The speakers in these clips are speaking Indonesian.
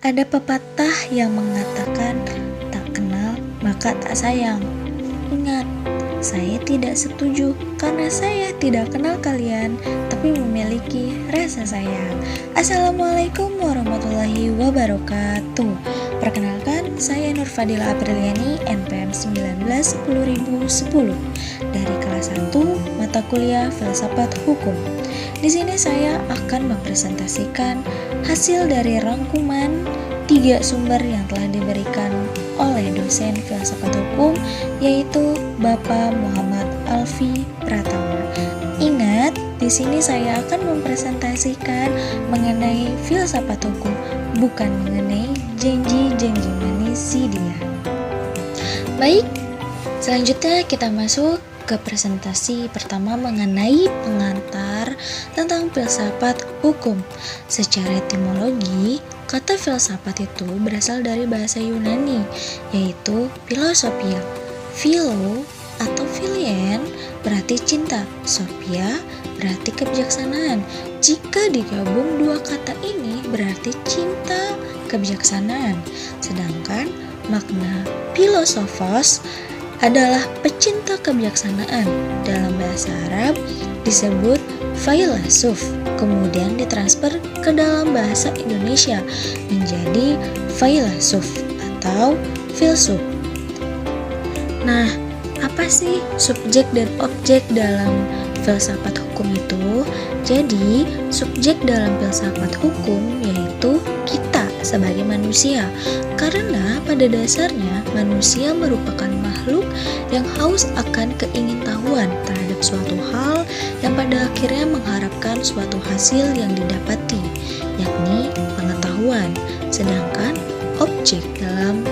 Ada pepatah yang mengatakan, tak kenal maka tak sayang. Ingat, saya tidak setuju karena saya tidak kenal kalian, tapi memiliki rasa sayang. Assalamualaikum warahmatullahi wabarakatuh. Perkenalkan, saya Nur Fadila Apriliani, NPM 19 10010 dari kelas 1 mata kuliah Filsafat Hukum. Di sini saya akan mempresentasikan hasil dari rangkuman 3 sumber yang telah diberikan oleh dosen filsafat hukum, yaitu Bapak Muhammad Alfi Pratama. Ingat, di sini saya akan mempresentasikan mengenai filsafat hukum, bukan mengenai janji-janji manis si dia. Baik, selanjutnya kita masuk ke presentasi pertama mengenai pengantar tentang filsafat hukum. Secara etimologi, kata filsafat itu berasal dari bahasa Yunani, yaitu philosophia. Philo atau philien berarti cinta, sophia berarti kebijaksanaan. Jika digabung dua kata ini berarti cinta kebijaksanaan. Sedangkan makna philosophos adalah pecinta kebijaksanaan. Dalam bahasa Arab disebut failasuf, kemudian ditransfer ke dalam bahasa Indonesia menjadi failasuf atau filsuf. Nah, apa sih subjek dan objek dalam filsafat hukum itu? Jadi, subjek dalam filsafat hukum yaitu kita sebagai manusia. Karena pada dasarnya manusia merupakan makhluk yang haus akan keingintahuan terhadap suatu hal yang pada akhirnya mengharapkan suatu hasil yang didapati, yakni pengetahuan. Sedangkan objek dalam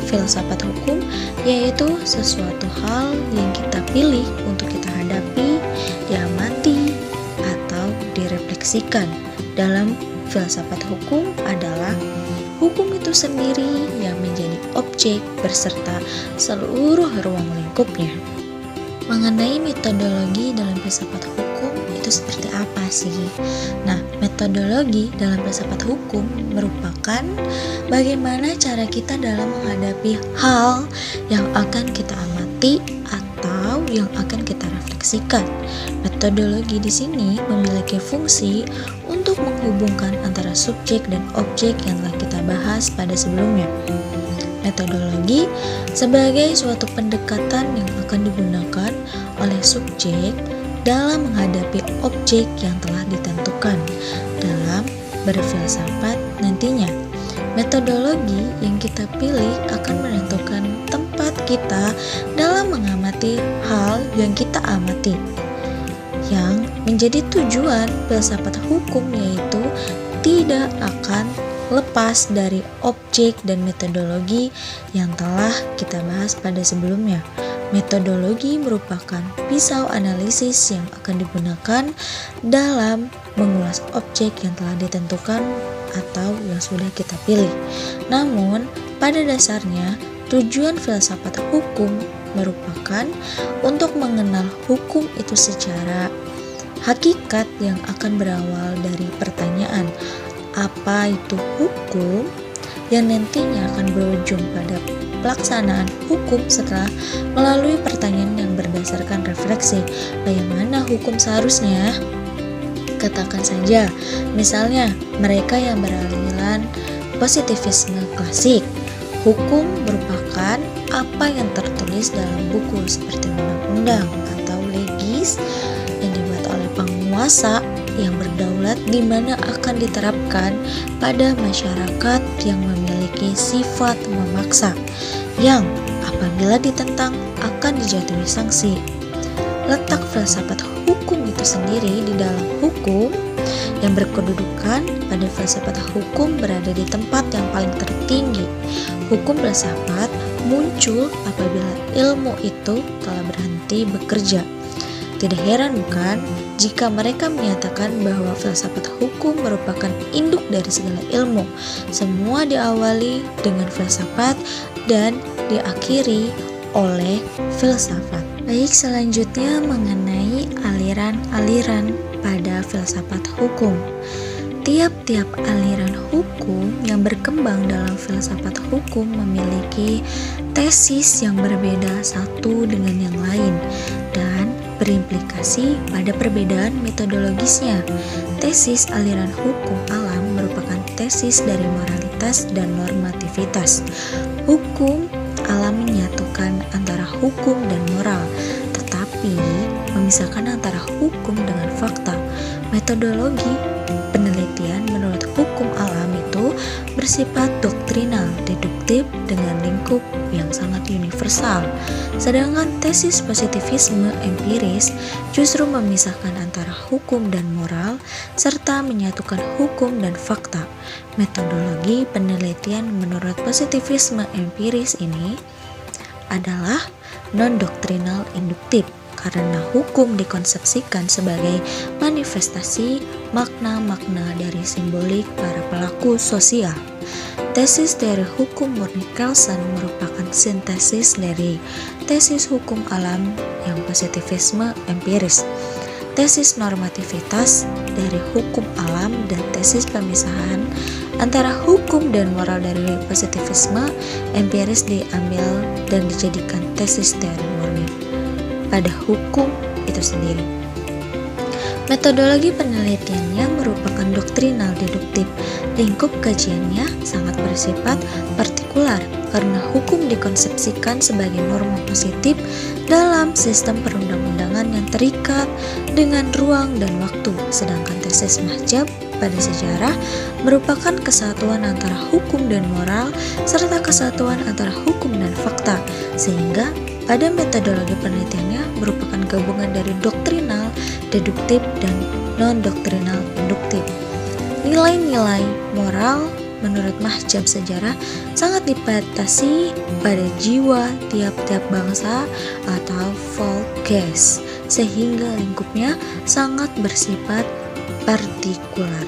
filsafat hukum yaitu sesuatu hal yang kita pilih untuk kita hadapi, diamati, atau direfleksikan. Dalam filsafat hukum adalah hukum itu sendiri yang menjadi objek beserta seluruh ruang lingkupnya. Mengenai metodologi dalam filsafat hukum itu seperti apa sih? Nah, metodologi dalam filsafat hukum merupakan bagaimana cara kita dalam menghadapi hal yang akan kita amati atau yang akan kita refleksikan. Metodologi di sini memiliki fungsi untuk menghubungkan antara subjek dan objek yang telah kita bahas pada sebelumnya. Metodologi sebagai suatu pendekatan yang akan digunakan oleh subjek dalam menghadapi objek yang telah ditentukan dalam berfilsafat nantinya. Metodologi yang kita pilih akan menentukan tempat kita dalam mengamati hal yang kita amati. Yang menjadi tujuan filsafat hukum yaitu tidak akan lepas dari objek dan metodologi yang telah kita bahas pada sebelumnya. Metodologi merupakan pisau analisis yang akan digunakan dalam mengulas objek yang telah ditentukan atau yang sudah kita pilih. Namun, pada dasarnya tujuan filsafat hukum merupakan untuk mengenal hukum itu secara hakikat yang akan berawal dari pertanyaan apa itu hukum yang nantinya akan berujung pada pelaksanaan hukum setelah melalui pertanyaan yang berdasarkan refleksi bagaimana hukum seharusnya. Katakan saja, misalnya mereka yang beraliran positivisme klasik. Hukum merupakan apa yang tertulis dalam buku seperti undang-undang atau legis yang dibuat oleh penguasa yang berdaulat di mana akan diterapkan pada masyarakat yang memiliki sifat memaksa yang apabila ditentang akan dijatuhi sanksi. Letak filsafat hukum itu sendiri di dalam hukum yang berkedudukan pada filsafat hukum berada di tempat yang paling tertinggi. Hukum filsafat muncul apabila ilmu itu telah berhenti bekerja. Tidak heran bukan jika mereka menyatakan bahwa filsafat hukum merupakan induk dari segala ilmu. Semua diawali dengan filsafat dan diakhiri oleh filsafat. Baik, selanjutnya mengenai aliran-aliran pada filsafat hukum. Tiap-tiap aliran hukum yang berkembang dalam filsafat hukum memiliki tesis yang berbeda satu dengan yang lain dan berimplikasi pada perbedaan metodologisnya. Tesis aliran hukum alam merupakan tesis dari moralitas dan normativitas. Hukum alam menyatukan antara hukum dan moral, tetapi memisahkan antara hukum dengan fakta. Metodologi penelitian menurut hukum alam itu bersifat doktrinal, deduktif dengan lingkup yang sangat universal. Sedangkan tesis positivisme empiris justru memisahkan antara hukum dan moral serta menyatukan hukum dan fakta. Metodologi penelitian menurut positivisme empiris ini adalah non-doktrinal induktif, karena hukum dikonsepsikan sebagai manifestasi makna-makna dari simbolik para pelaku sosial. Tesis dari hukum murni Kelsen merupakan sintesis dari tesis hukum alam yang positivisme empiris. Tesis normativitas dari hukum alam dan tesis pemisahan antara hukum dan moral dari positivisme empiris diambil dan dijadikan tesis teori murni pada hukum itu sendiri. Metodologi penelitiannya merupakan doktrinal deduktif. Lingkup kajiannya sangat bersifat partikular karena hukum dikonsepsikan sebagai norma positif dalam sistem perundang-undangan yang terikat dengan ruang dan waktu, sedangkan tesis mahjab pada sejarah merupakan kesatuan antara hukum dan moral serta kesatuan antara hukum dan fakta, sehingga pada metodologi penelitiannya merupakan gabungan dari doktrinal, deduktif, dan non-doktrinal induktif. Nilai-nilai moral menurut mahjab sejarah sangat dibatasi pada jiwa tiap-tiap bangsa atau Volksgeist, sehingga lingkupnya sangat bersifat partikular.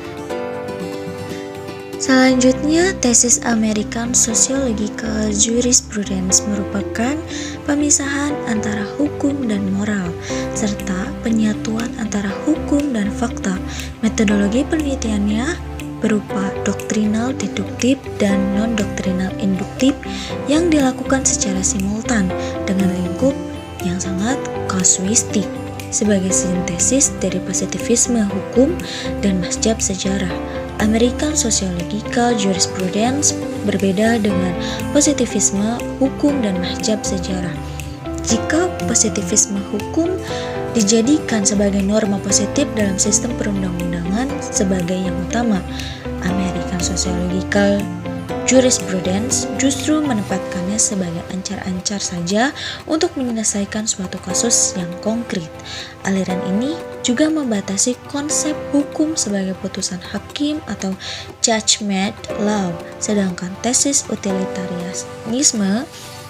Selanjutnya, tesis American Sociological Jurisprudence merupakan pemisahan antara hukum dan moral, serta penyatuan antara hukum dan fakta. Metodologi penelitiannya berupa doktrinal deduktif dan non-doktrinal induktif yang dilakukan secara simultan dengan lingkup yang sangat kasuistik sebagai sintesis dari positivisme hukum dan mahjab sejarah. American Sociological Jurisprudence berbeda dengan positivisme hukum dan mahjab sejarah. Jika positivisme hukum dijadikan sebagai norma positif dalam sistem perundang-undangan sebagai yang utama, American Sociological Jurisprudence justru menempatkannya sebagai ancar-ancar saja untuk menyelesaikan suatu kasus yang konkret. Aliran ini juga membatasi konsep hukum sebagai putusan hakim atau judgment law, sedangkan tesis utilitarianisme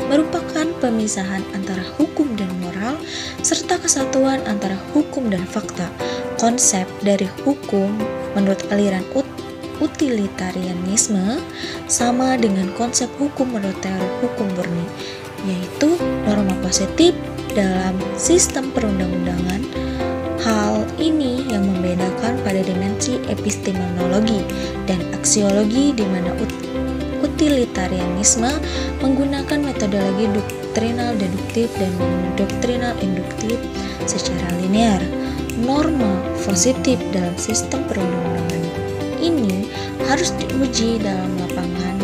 merupakan pemisahan antara hukum dan moral serta kesatuan antara hukum dan fakta. Konsep dari hukum menurut aliran utilitarianisme sama dengan konsep hukum menurut teori hukum murni, yaitu norma positif dalam sistem perundang-undangan. Hal ini yang membedakan pada dimensi epistemologi dan aksiologi, di mana utilitarianisme menggunakan metodologi doktrinal deduktif dan doktrinal induktif secara linear. Norma positif dalam sistem perundang-undangan ini harus diuji dalam lapangan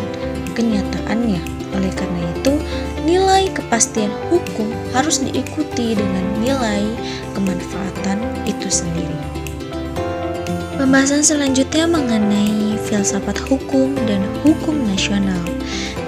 kenyataannya. Oleh karena itu, nilai kepastian hukum harus diikuti dengan nilai kemanfaatan itu sendiri. Pembahasan selanjutnya mengenai filsafat hukum dan hukum nasional.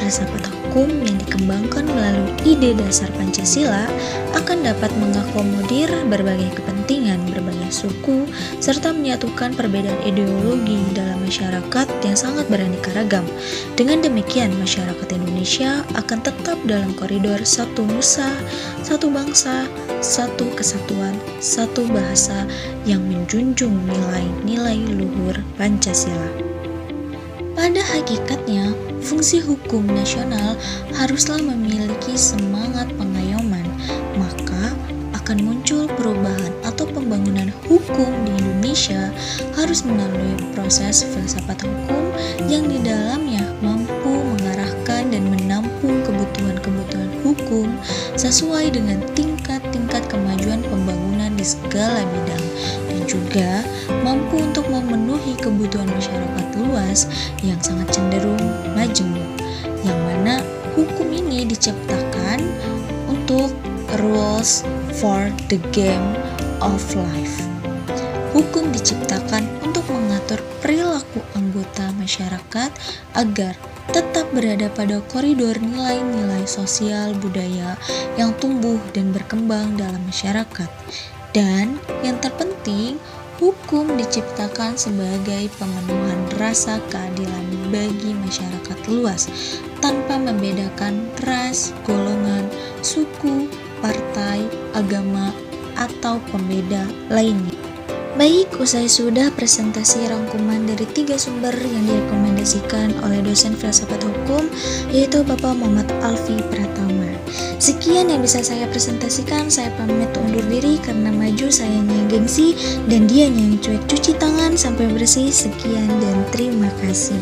Filsafat hukum yang dikembangkan melalui ide dasar Pancasila akan dapat mengakomodir berbagai kepentingan, berbagai suku, serta menyatukan perbedaan ideologi dalam masyarakat yang sangat beraneka ragam. Dengan demikian, masyarakat Indonesia akan tetap dalam koridor satu nusa, satu bangsa, satu kesatuan, satu bahasa yang menjunjung nilai-nilai luhur Pancasila. Pada hakikatnya, fungsi hukum nasional haruslah memiliki semangat pengayoman, maka akan muncul perubahan atau pembangunan hukum hukum di Indonesia harus melalui proses filsafat hukum yang di dalamnya mampu mengarahkan dan menampung kebutuhan-kebutuhan hukum sesuai dengan tingkat-tingkat kemajuan pembangunan di segala bidang, dan juga mampu untuk memenuhi kebutuhan masyarakat luas yang sangat cenderung majemuk, yang mana hukum ini diciptakan untuk rules for the game of life. Hukum diciptakan untuk mengatur perilaku anggota masyarakat agar tetap berada pada koridor nilai-nilai sosial budaya yang tumbuh dan berkembang dalam masyarakat. Dan yang terpenting, hukum diciptakan sebagai pemenuhan rasa keadilan bagi masyarakat luas tanpa membedakan ras, golongan, suku, partai, agama, atau pembeda lainnya. Baik, usai sudah presentasi rangkuman dari 3 sumber yang direkomendasikan oleh dosen filsafat hukum, yaitu Bapak Muhammad Alfi Pratama. Sekian yang bisa saya presentasikan, saya pamit undur diri karena maju sayanya yang gengsi dan dianya yang cuek. Cuci tangan sampai bersih. Sekian dan terima kasih.